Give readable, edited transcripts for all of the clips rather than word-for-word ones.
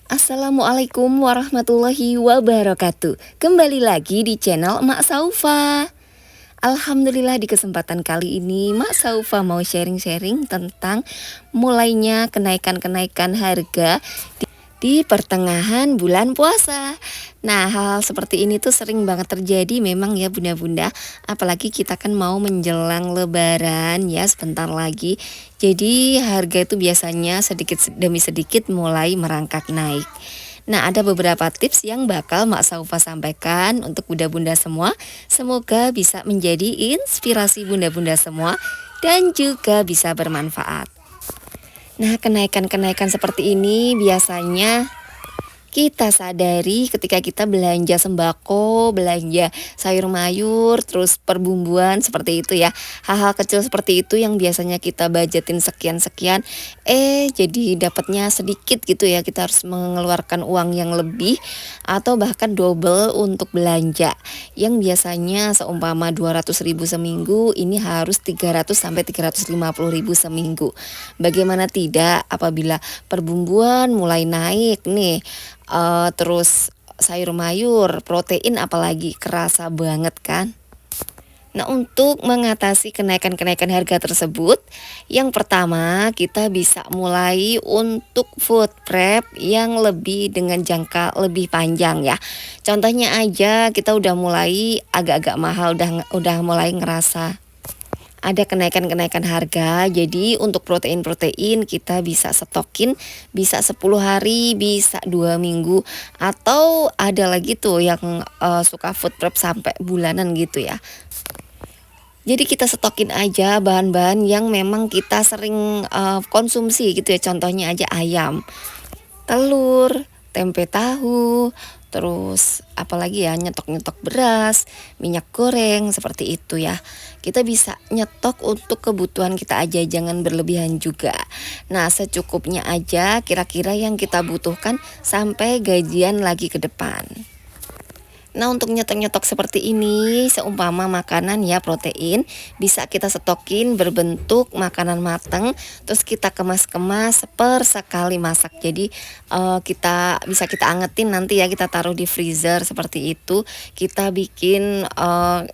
Assalamualaikum warahmatullahi wabarakatuh. Kembali lagi di channel Mak Saufa. Alhamdulillah di kesempatan kali ini Mak Saufa mau sharing-sharing tentang mulainya kenaikan-kenaikan harga di pertengahan bulan puasa. Nah, hal-hal seperti ini tuh sering banget terjadi memang ya bunda-bunda. Apalagi kita kan mau menjelang lebaran ya sebentar lagi. Jadi harga itu biasanya sedikit demi sedikit mulai merangkak naik. Nah, ada beberapa tips yang bakal Mak Saufa sampaikan untuk bunda-bunda semua. Semoga bisa menjadi inspirasi bunda-bunda semua dan juga bisa bermanfaat. Nah, kenaikan-kenaikan seperti ini biasanya kita sadari ketika kita belanja sembako, belanja sayur mayur, terus perbumbuan seperti itu ya. Hal-hal kecil seperti itu yang biasanya kita budgetin sekian-sekian, jadi dapatnya sedikit gitu ya. Kita harus mengeluarkan uang yang lebih atau bahkan double untuk belanja. Yang biasanya seumpama 200.000 seminggu, ini harus 300 sampai 350.000 seminggu. Bagaimana tidak apabila perbumbuan mulai naik nih, terus sayur mayur, protein apalagi kerasa banget kan. Nah, untuk mengatasi kenaikan-kenaikan harga tersebut, yang pertama kita bisa mulai untuk food prep yang lebih dengan jangka lebih panjang ya. Contohnya aja kita udah mulai agak-agak mahal, udah mulai ngerasa ada kenaikan-kenaikan harga. Jadi untuk protein-protein kita bisa stokin bisa 10 hari, bisa 2 minggu, atau ada lagi tuh yang suka food prep sampai bulanan gitu ya. Jadi kita stokin aja bahan-bahan yang memang kita sering konsumsi gitu ya. Contohnya aja ayam, telur, tempe tahu, terus apalagi ya, nyetok-nyetok beras, minyak goreng seperti itu ya. Kita bisa nyetok untuk kebutuhan kita aja, jangan berlebihan juga. Nah, secukupnya aja kira-kira yang kita butuhkan sampai gajian lagi ke depan. Nah, untuk nyetok-nyetok seperti ini, seumpama makanan ya protein, bisa kita stokin berbentuk makanan matang, terus kita kemas-kemas per sekali masak. Jadi kita angetin nanti ya, kita taruh di freezer seperti itu. Kita bikin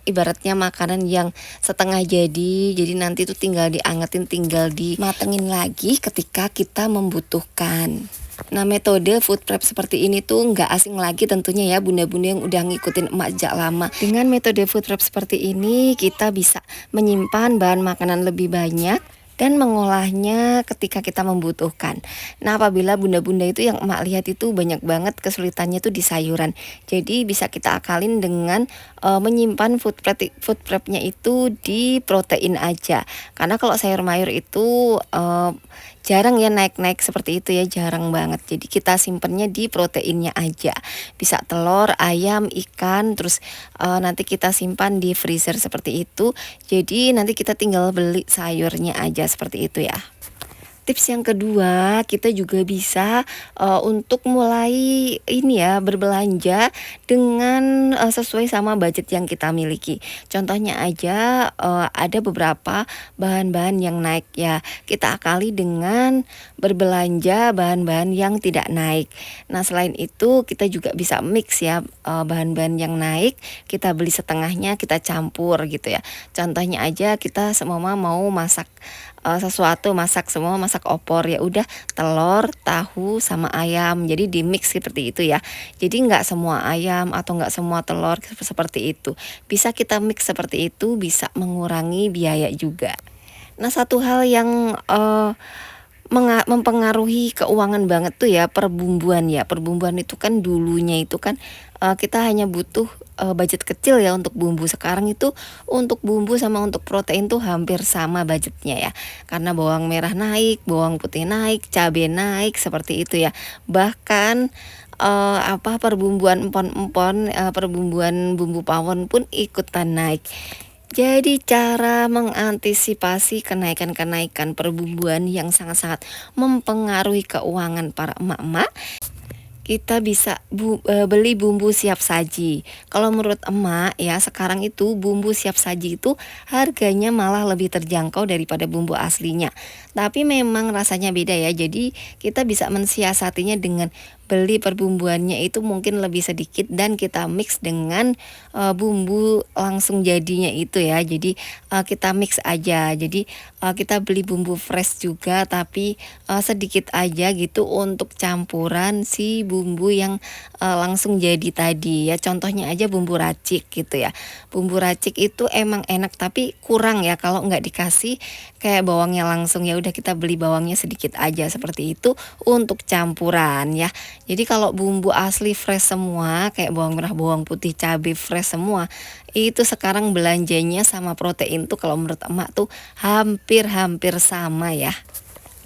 ibaratnya makanan yang setengah jadi nanti itu tinggal diangetin, tinggal dimatengin lagi ketika kita membutuhkan. Nah, metode food prep seperti ini tuh nggak asing lagi tentunya ya bunda-bunda yang udah ngikutin emak sejak lama. Dengan metode food prep seperti ini kita bisa menyimpan bahan makanan lebih banyak dan mengolahnya ketika kita membutuhkan. Nah, apabila bunda-bunda itu yang emak lihat itu banyak banget kesulitannya tuh di sayuran. Jadi bisa kita akalin dengan menyimpan food prepnya itu di protein aja. Karena kalau sayur mayur itu jarang ya naik-naik seperti itu ya, jarang banget. Jadi kita simpennya di proteinnya aja. Bisa telur, ayam, ikan, terus nanti kita simpan di freezer seperti itu. Jadi nanti kita tinggal beli sayurnya aja seperti itu ya. Tips yang kedua, kita juga bisa untuk mulai ini ya, berbelanja dengan sesuai sama budget yang kita miliki. Contohnya aja ada beberapa bahan-bahan yang naik ya. Kita akali dengan berbelanja bahan-bahan yang tidak naik. Nah, selain itu kita juga bisa mix ya, bahan-bahan yang naik, kita beli setengahnya, kita campur gitu ya. Contohnya aja kita semua mau masak sesuatu, masak opor, ya udah telur, tahu sama ayam, jadi di mix seperti itu ya. Jadi nggak semua ayam atau nggak semua telur seperti itu, bisa kita mix seperti itu, bisa mengurangi biaya juga. Nah, satu hal yang mempengaruhi keuangan banget tuh ya perbumbuan ya. Perbumbuan itu kan dulunya itu kan kita hanya butuh budget kecil ya untuk bumbu. Sekarang itu untuk bumbu sama untuk protein tuh hampir sama budgetnya ya. Karena bawang merah naik, bawang putih naik, cabai naik seperti itu ya. Bahkan perbumbuan empon-empon, perbumbuan bumbu pawon pun ikutan naik. Jadi cara mengantisipasi kenaikan-kenaikan perbumbuan yang sangat-sangat mempengaruhi keuangan para emak-emak, kita bisa beli bumbu siap saji. Kalau menurut emak ya, sekarang itu bumbu siap saji itu harganya malah lebih terjangkau daripada bumbu aslinya. Tapi memang rasanya beda ya. Jadi kita bisa mensiasatinya dengan beli perbumbuannya itu mungkin lebih sedikit dan kita mix dengan bumbu langsung jadinya itu ya. Jadi kita mix aja. Jadi kita beli bumbu fresh juga tapi sedikit aja gitu untuk campuran si bumbu yang langsung jadi tadi ya. Contohnya aja bumbu racik gitu ya. Bumbu racik itu emang enak tapi kurang ya kalau nggak dikasih kayak bawangnya langsung. Ya udah kita beli bawangnya sedikit aja seperti itu untuk campuran ya. Jadi kalau bumbu asli fresh semua kayak bawang merah, bawang putih, cabai fresh semua, itu sekarang belanjanya sama protein tuh kalau menurut emak tuh hampir-hampir sama ya.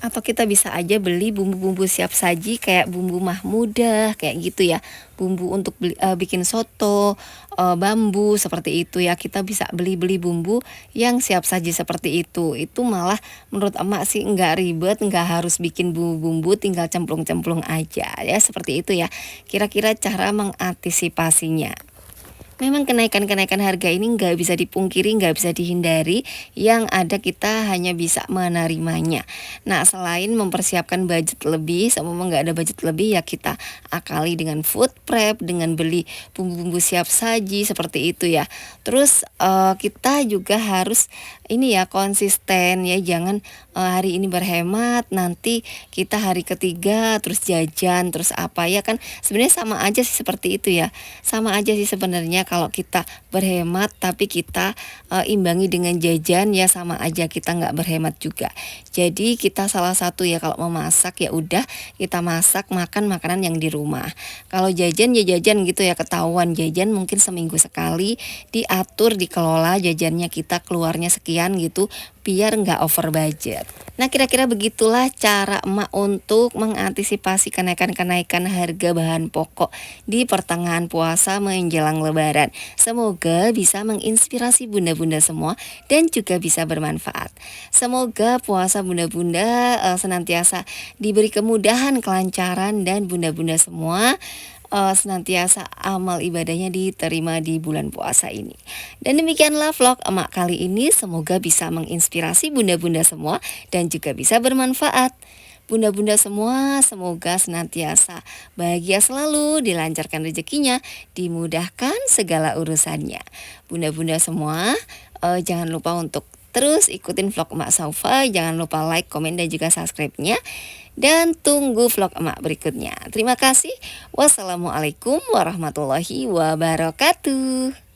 Atau kita bisa aja beli bumbu-bumbu siap saji kayak bumbu mahmudah kayak gitu ya. Bumbu untuk bikin soto, bambu seperti itu ya. Kita bisa beli-beli bumbu yang siap saji seperti itu. Itu malah menurut emak sih nggak ribet, nggak harus bikin bumbu-bumbu, tinggal cemplung-cemplung aja ya seperti itu ya. Kira-kira cara mengantisipasinya. Memang kenaikan-kenaikan harga ini nggak bisa dipungkiri, nggak bisa dihindari. Yang ada kita hanya bisa menerimanya. Nah, selain mempersiapkan budget lebih, sama nggak ada budget lebih ya kita akali dengan food prep, dengan beli bumbu-bumbu siap saji seperti itu ya. Terus kita juga harus ini ya konsisten ya, jangan hari ini berhemat, nanti kita hari ketiga terus jajan, terus apa ya kan sebenarnya sama aja sih seperti itu ya. Sama aja sih sebenarnya kalau kita berhemat tapi kita imbangi dengan jajan ya sama aja kita nggak berhemat juga. Jadi kita salah satu ya kalau mau masak ya udah kita masak makan makanan yang di rumah. Kalau jajan ya jajan gitu ya, ketahuan jajan mungkin seminggu sekali, diatur dikelola jajannya kita keluarnya sekian gitu biar nggak over budget. Nah kira-kira begitulah cara emak untuk mengantisipasi kenaikan-kenaikan harga bahan pokok di pertengahan puasa menjelang lebaran. Semoga bisa menginspirasi bunda-bunda semua dan juga bisa bermanfaat. Semoga puasa bunda-bunda senantiasa diberi kemudahan, kelancaran, dan bunda-bunda semua senantiasa amal ibadahnya diterima di bulan puasa ini. Dan demikianlah vlog emak kali ini, semoga bisa menginspirasi bunda-bunda semua dan juga bisa bermanfaat. Bunda-bunda semua semoga senantiasa bahagia selalu, dilancarkan rezekinya, dimudahkan segala urusannya. Bunda-bunda semua jangan lupa untuk terus ikutin vlog emak Saufa, jangan lupa like, komen, dan juga subscribe-nya. Dan tunggu vlog emak berikutnya. Terima kasih. Wassalamualaikum warahmatullahi wabarakatuh.